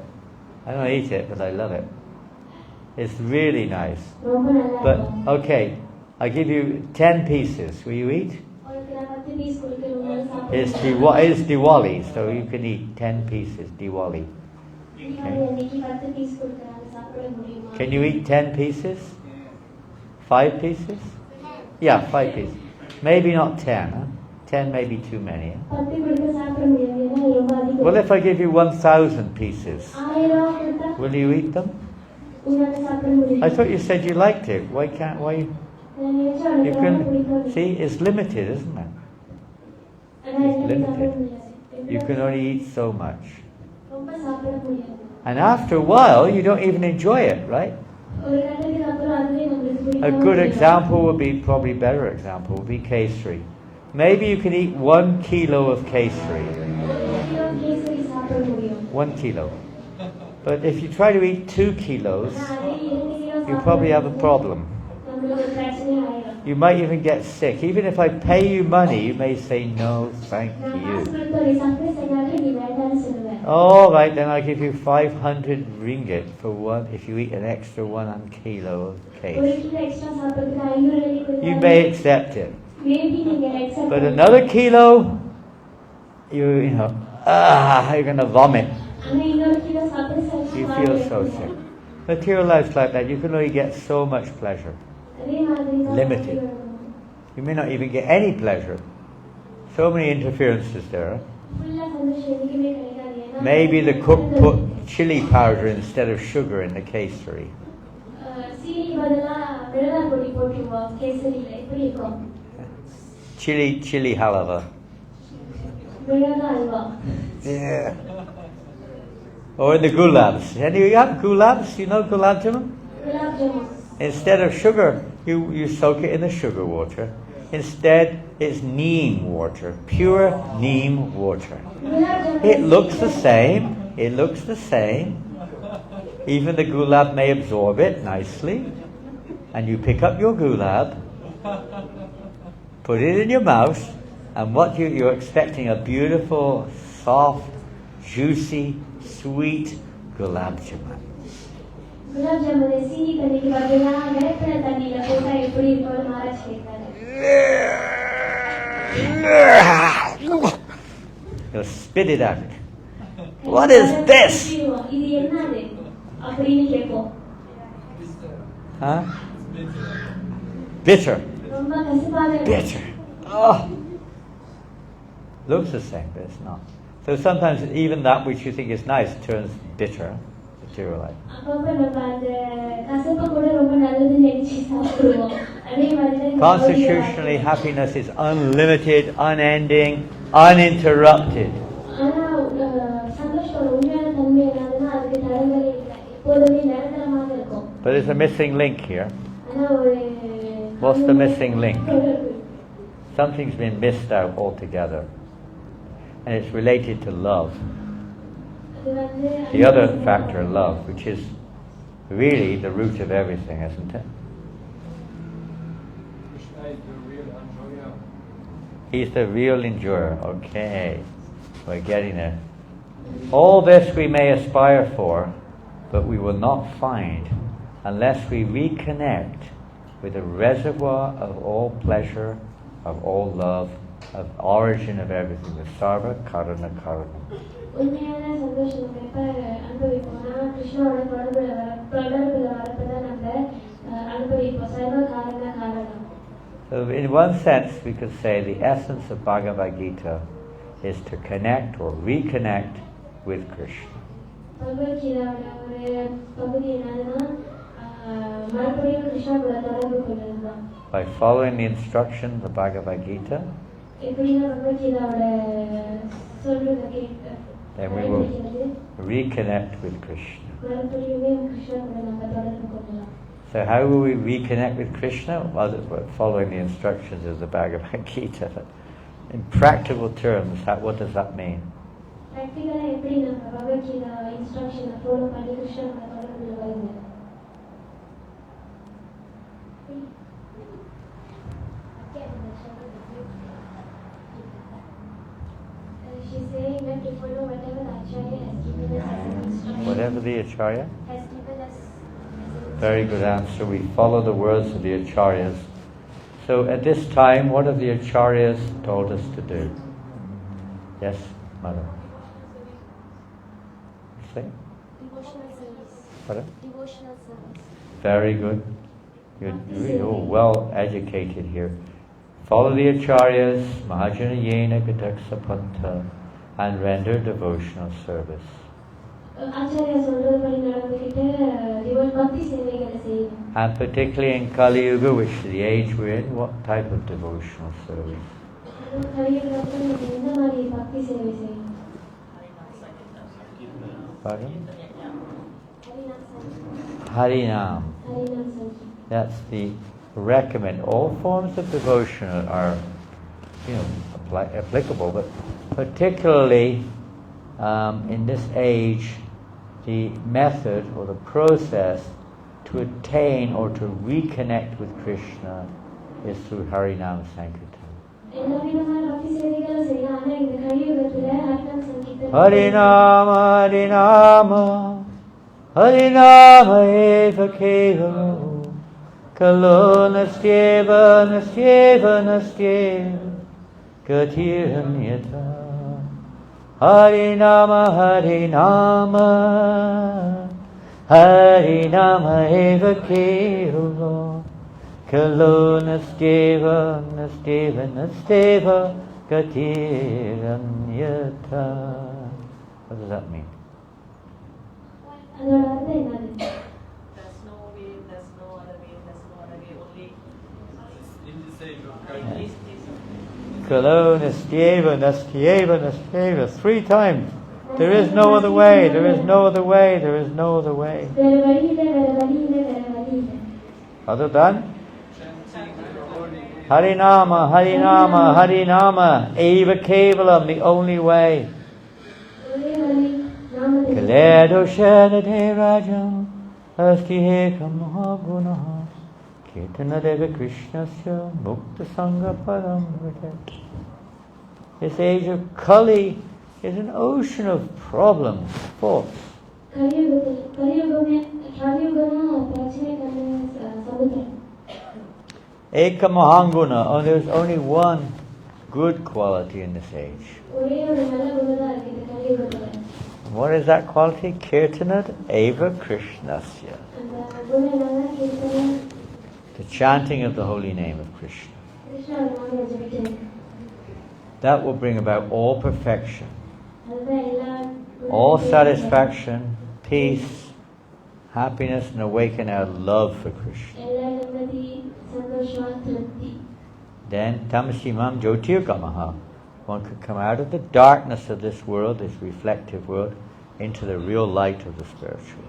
I don't eat it, but I love it. It's really nice. But, okay, I give you 10 pieces. Will you eat? உங்களுக்கு நான் 10 piece கொடுக்கிறேன் உங்களால It's சாப்பிட it's Diwali, so you can eat 10 pieces. Diwali. Deepavali அன்னைக்கு 10 piece கொடுக்கறாங்க சாப்பிட முடியுமா? Can you eat 10 pieces? 5 pieces? Yeah, 5 pieces. Maybe not 10. Huh? 10 may be too many. Huh? 10 கொடுக்க சாப்பிட முடியாது ஏன்னா ரொம்ப அதிகம். Well, if I give you 1,000 pieces, 1000 கொடுத்தா will you eat them? உங்களால சாப்பிட முடியும். I thought you said you liked it. Why? நான் நினைச்சா You எனக்கு ரொம்ப can பிடிக்கும். see it's limited, isn't it? ஆனா It's எனக்கு சாப்பிட limited. முடியாது. You can only eat so much. ரொம்ப சாப்பிட முடியாது. And after a while, you don't even enjoy it, right? ஒரு கட்டத்துக்கு அப்புறம் அதுவே உங்களுக்கு A பிடிக்கும். good example would be, probably better example, would be kesari. Maybe you can eat 1 kilo of kesari. 1 kilo. But if you try to eat 2 kilos, you probably have a problem. You might even get sick. Even if I pay you money, you may say, no, thank you. All right, then I'll give you 500 ringgit for one if you eat an extra 1 kilo of cake. You may accept it. But another kilo, you know, you're going to vomit. You feel so sick. Material life's like that. You can only get so much pleasure. Limited. You may not even get any pleasure. So many interferences there. Maybe the cook put chili powder instead of sugar in the kesari. Chili halava. Yeah. Or in the gulabs. And you have gulabs? You know gulab jamun? Instead of sugar, you soak it in the sugar water. Instead, it's neem water, pure neem water. It looks the same. It looks the same. Even the gulab may absorb it nicely. And you pick up your gulab, put it in your mouth, and what you're expecting a beautiful, soft, juicy, sweet gulab jamun. Gulab ஜாமுனை சீனி தண்ணிக்கு பதிலா வேப்பிலை தண்ணியில போட்டா எப்படி இருக்கும்னு மகாராஜ் கேட்டாரு. You'll spit it out. What is this? இது என்னது அப்படின்னு கேட்போம். Huh? Bitter. ரொம்ப கசப்பாக Bitter. Oh. Looks the same, but it's not. So sometimes even that which you think is nice turns bitter. Material. அப்பப்ப நம்ம அந்த கசப்பை கூட ரொம்ப நல்லதுன்னு நினைச்சு சாப்பிடுவோம். அதே மாதிரி தான் Constitutionally, happiness is unlimited, unending, uninterrupted. ஆனா சந்தோஷத்தோட உண்மையான தன்மை என்னதுன்னா அதுக்கு தடங்களே இல்லை. எப்போதுமே நிரந்தரமாக இருக்கும். But there's a missing link here. ஆனா ஒரு What's the missing link? Something's been missed out altogether. And it's related to love. The other factor, love, which is really the root of everything, isn't it? Krishna is the real enjoyer. He's the real enjoyer. Okay. We're getting it. All this we may aspire for, but we will not find unless we reconnect with the reservoir of all pleasure, of all love, of origin of everything, the sarva karana karana. உண்மையான சந்தோஷம் நம்ம எப்ப அனுபவிப்போம்னா கிருஷ்ணோட தொடர்புல வரப்பதான் நம்ம அனுபவிப்போம். சர்வ காரண காரணம். So in one sense we could say the essence of Bhagavad Gita is to connect or reconnect with Krishna. பகவத்கீதாவோட ஒரு பகுதி என்னதுன்னா மறுபடியும் கிருஷ்ணா கூட தொடர்பு கொள்வதுதான். By following the instructions of Bhagavad Gita, எப்படின்னா பகவத்கீதாவோட சொல்றதை கேட்க then we will reconnect with Krishna. மறுபடியுமே Krishna கூட நம்ம தொடர்பு கொள்ளலாம். So how will we reconnect with Krishna? Well, following the instructions of the Bhagavad Gita. In practical terms, what does that mean? பிராக்டிகலா எப்படி நம்ம Bhagavad Gita இன்ஸ்ட்ரக்ஷனை follow பண்ணி கிருஷ்ணா கூட தொடர்புல வருது? She's saying that to follow whatever the Acharya has given us as an instruction. Whatever the Acharya? Has given us as an Very good answer. We follow the words of the Acharyas So at this time, what have the acharyas told us to do? Yes, Mother? Say? Devotional service. Pardon? Devotional service. Very good. You're well educated here. Follow the acharyas, Mahajana Yena Gataksapanta, and render devotional service. And particularly in Kali Yuga, which is the age we're in, what type of devotional service? Pardon? Harinam. That's the recommend. All forms of devotion are, applicable, but particularly in this age, the method or the process to attain or to reconnect with Krishna is through Harinam Sankirtan. Harinama, Harinama, Harinama eva kevalam, kalo nastyeva, nastyeva, nastyeva, gatiranyata. Harinama, Harinama, Harinama eva kevalam, kalo nastyeva, nastyeva, nastyeva, gatiranyata. What does that mean? There's no way, there's no other way, there's no other way, only In the same this. Kalo nastyeva, nastyeva, nastyeva. 3 times. There is no other way, there is no other way, there is no other way. Other than Harinama, Harinama, Harinama, eva kevalam, the only way. Kaledo Shanade Rajam Astihekam Mahagunaha Kirtanadeva Krishnasya Mukta Sangha Padam Vritat. This age of Kali is an ocean of problems, faults. Eka Mahanguna, oh, there's only one good quality in this age. What is that quality? Kirtanad Eva Krishnasya. The chanting of the holy name of Krishna. That will bring about all perfection, all satisfaction, peace, happiness, and awaken our love for Krishna. Then Tamasimam Jyotirgamaha. One could come out of the darkness of this world, this reflective world, into the real light of the spiritual.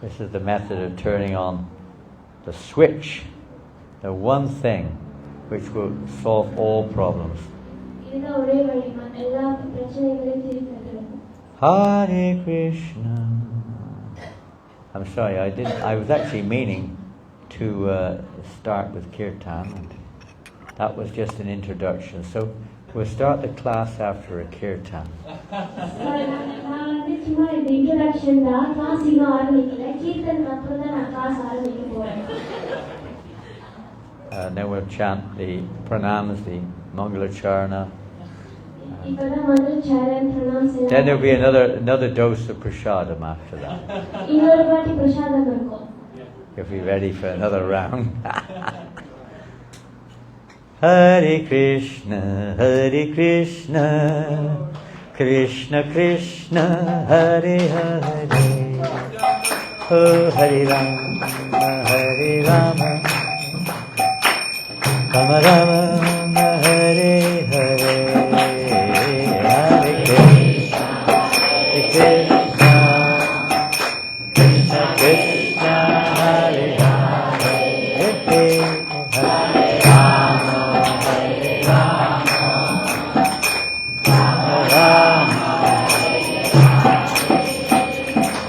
This is the method of turning on the switch, the one thing which will solve all problems. Hare Krishna. I'm sorry, I was actually meaning to start with kirtan, and that was just an introduction. So we'll start the class after a kirtan. And then we'll chant the pranams, the Mangalacharana. Then there'll be another dose of prasadam after that. If we're ready for another round. Hare Krishna, Krishna Krishna, Hare Hare, Oh Hare Rama, Rama Rama, Hare Hare, Hare Krishna, Krishna Krishna, Hare Hare, Hare Rama,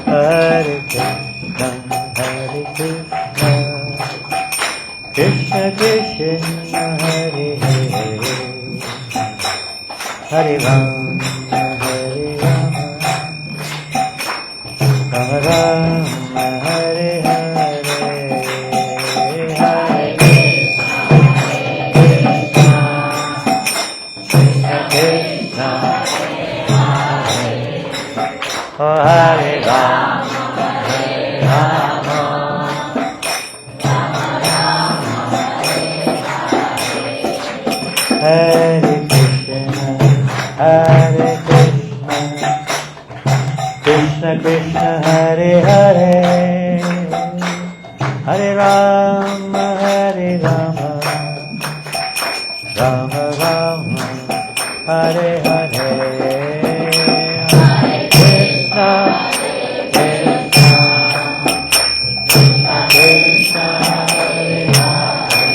Hare Krishna, Krishna Krishna, Hare Hare, Hare Rama, Oh Hare Rama, Hare Rama, Hare Krishna, Hare Krishna, Krishna Krishna, Hare Hare, Hare Rama, Hare Rama, Rama Rama, Hare Hare, Hare Krishna, Krishna, Krishna, Hare Hare,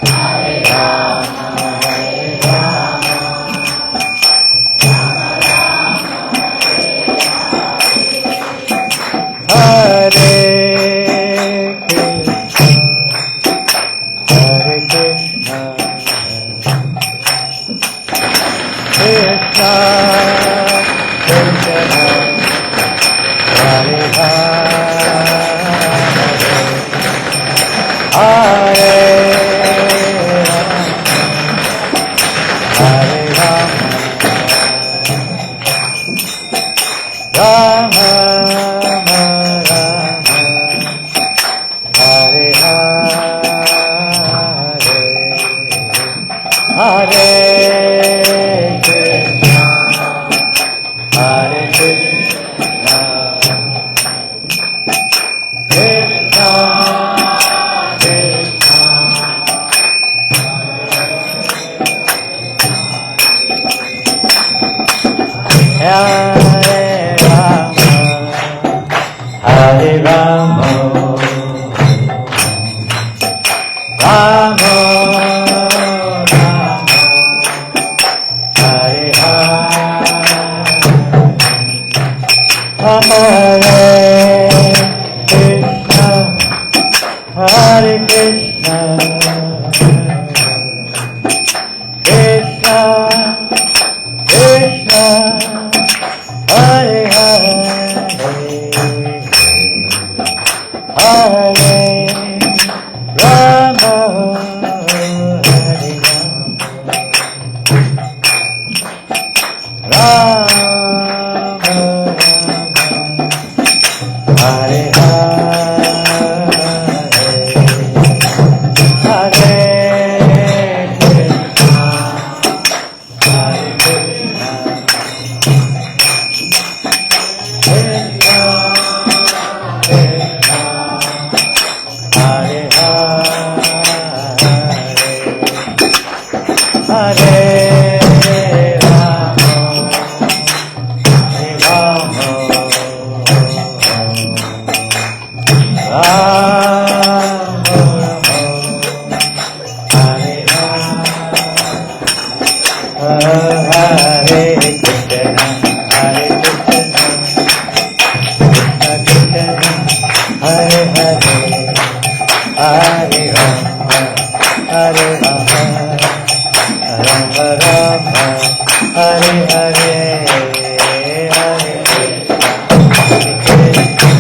Hare Rama, Hare Rama, Hare Krishna, Krishna, Krishna, Hare Hare, Hare Rama, Rama Rama, Hare Hare, Hare Krishna, Hare Krishna, Krishna Krishna, Hare Rama, Hare Rama, Rama Hare Hare Krishna, Hare Krishna, Krishna Krishna, Hare Hare, Hare Rama, Hare Rama, Hare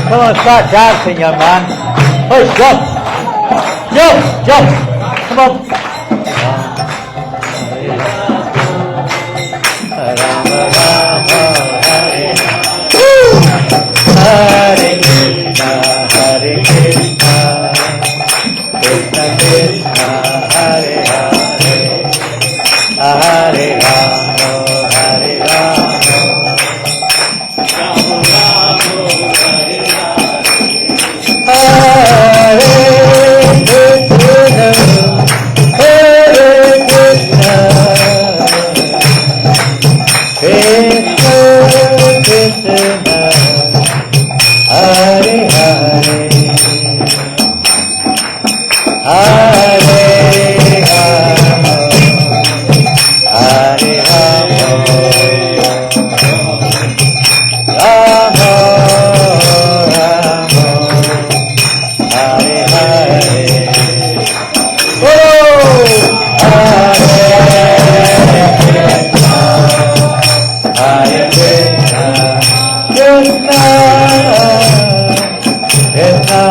Come on, start dancing, young man. Push, jump. Jump, jump. Come on. Hare Krishna, Hare Krishna, Krishna Krishna, Hare Hare, Hare Rama, Hare Rama, Hare Krishna, Hare Krishna, Krishna Krishna, Hare Hare, Hare Rama, Hare Rama, Rama Rama, Hare Hare. Oh, Hare Krishna, Hare Krishna, Krishna Krishna,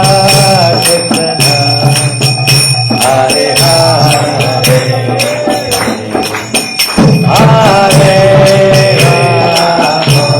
Krishna, Hare Hare, Hare Rama,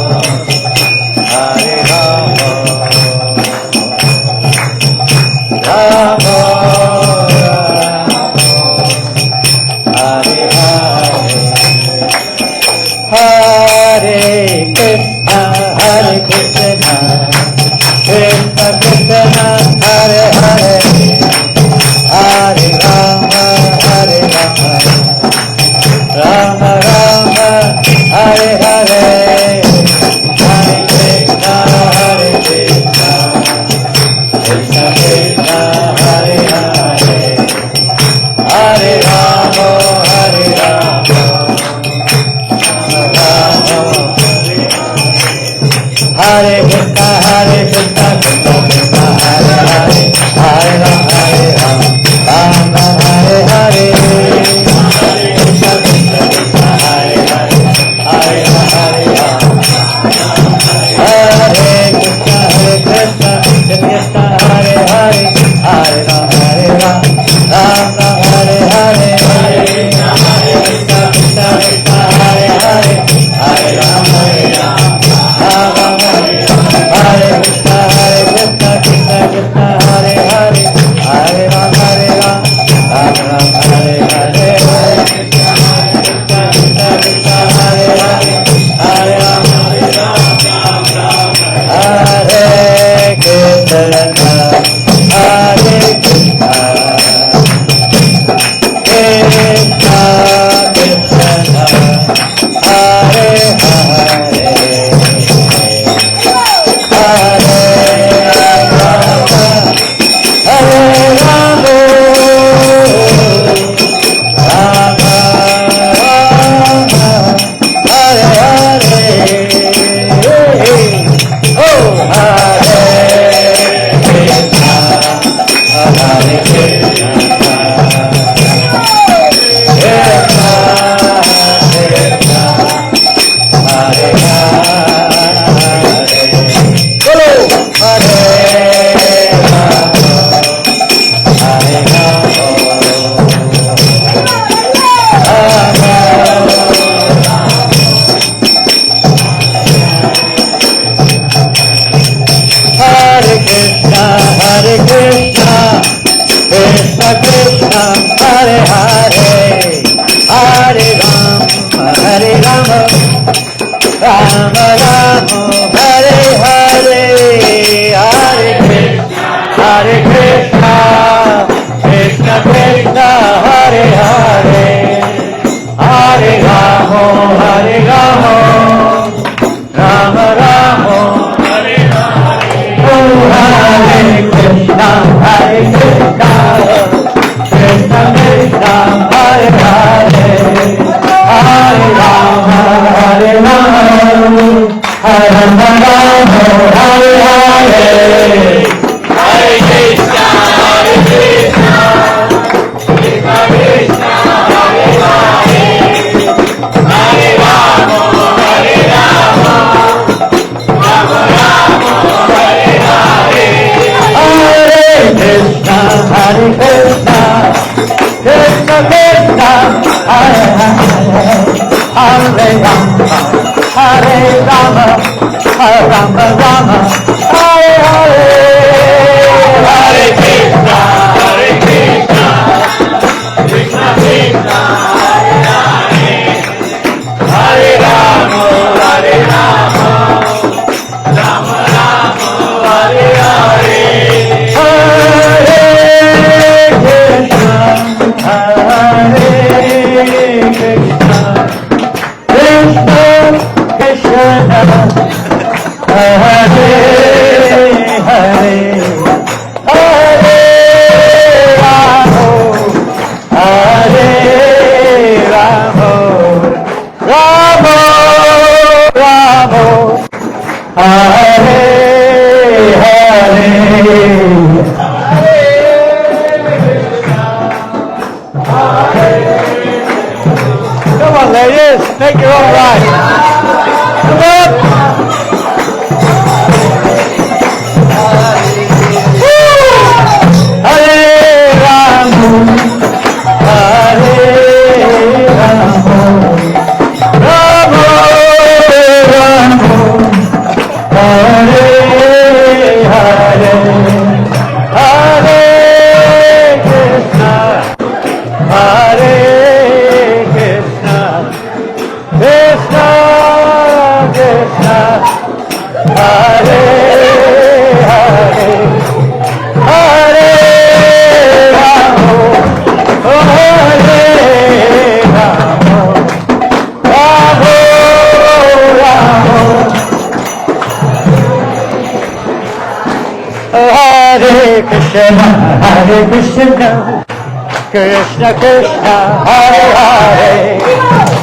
Krishna Krishna Hare Hare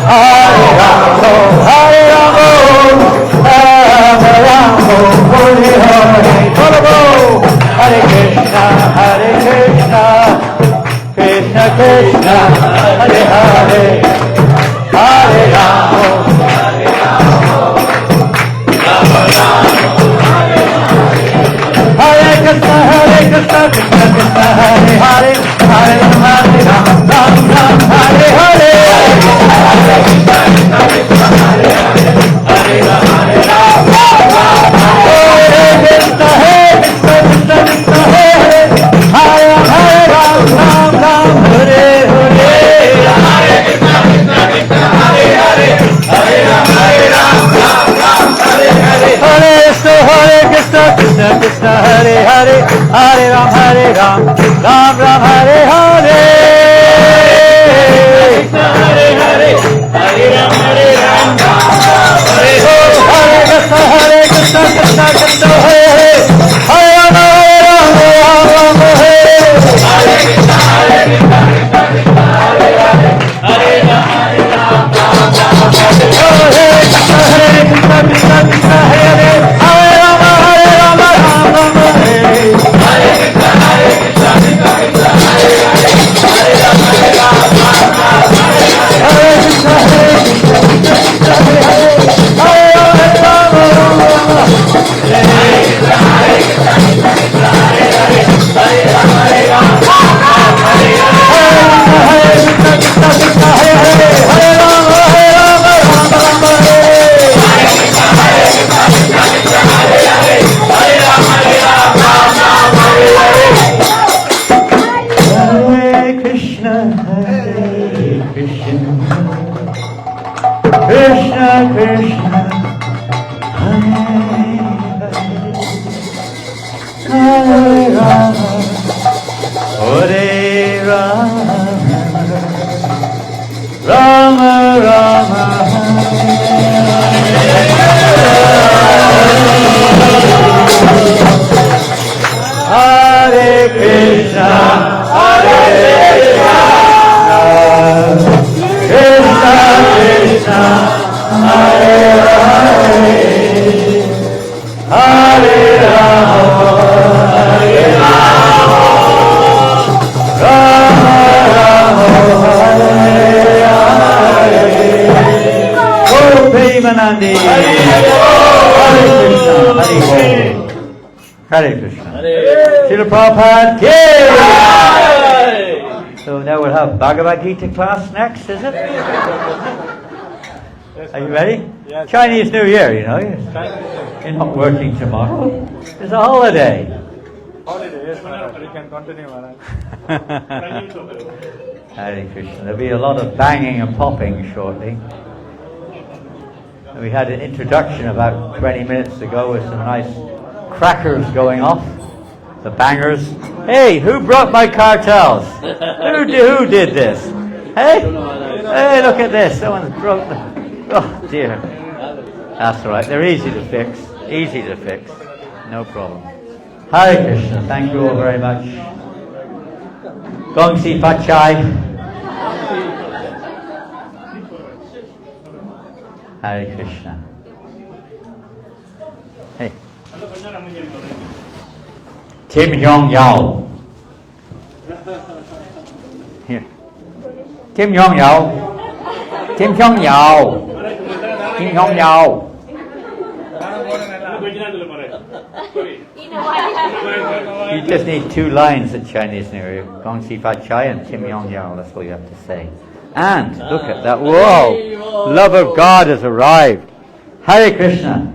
Hare Ramo Rama Rama Krishna, Krishna Krishna, Hare Hare, Hare Rama, Ram Ram, Hare Hare. Hare Krishna, Krishna Krishna, Hare Hare, Hare Rama, Ram Ram, Hare Krishna, Krishna Krishna, Hare Hare, Hare Ram, Ram Ram, Hare Hare. Hare Krishna, Krishna Krishna, Hare Hare, Hare Rama, Ram Ram, Hare Hare. Hare Krishna, Krishna Krishna, Hare Hare, Hare Ram, Ram Ram, Hare Hare. Hare Hare, Hare Ram, Hare Ram, Hare Hare. Hare Krishna, Krishna Krishna, Hare Hare, Hare Ram, Ram Hare. Hare Krishna, Krishna Krishna, Hare Hare, Hare Ram, Ram Hare. Hare Krishna, Krishna Krishna, Hare Hare, Hare Ram, Ram Hare. Hare Krishna, Krishna Krishna, Hare Hare, Hare Ram, Ram Hare. Hare Krishna, Krishna Krishna, Hare Hare, Hare Ram, Ram Hare. Hare Krishna, Krishna Hare Hare, Hare Ram, Ram Hare. Hare Krishna, Krishna Krishna, Hare Hare, Hare Ram, Ram Hare. Hare Krishna, Krishna Krishna, Hare Hare, Hare Rama, Hare Rama, Rama Rama, Hare Krishna, Hare Krishna, Krishna Krishna, Hare Hare, Hare Rama, Hare Rama, Rama Rama, Hare Hare. Oh, Premanandi, Hare Krishna, Hare Hare. Hare Krishna. Srila Prabhupada ki. So now we'll have Bhagavad Gita class next, is it? Are you ready? Yes. Chinese New Year, you know. You're not working tomorrow. It's a holiday. Holiday, yes, Maharaj. We can continue, Maharaj. Hare Krishna. There'll be a lot of banging and popping shortly. We had an introduction about 20 minutes ago with some nice crackers going off. The bangers. Hey, who brought my cartels? Who did this? Hey? Hey, look at this. Someone's broke them. Oh, dear. That's all right. They're easy to fix. Easy to fix. No problem. Hare Krishna. Thank you all very much. Gong Si Fat Chai. Hare Krishna. Hey. Tim Yong Yao. Here. Tim Yong Yao. Tim Yong Yao. Tim Yong Yao. You just need 2 lines at Chinese New Year. Gong Si Fat Chai and Tim Yong Yao. That's all you have to say. And look at that. Whoa! Love of God has arrived. Hare Krishna.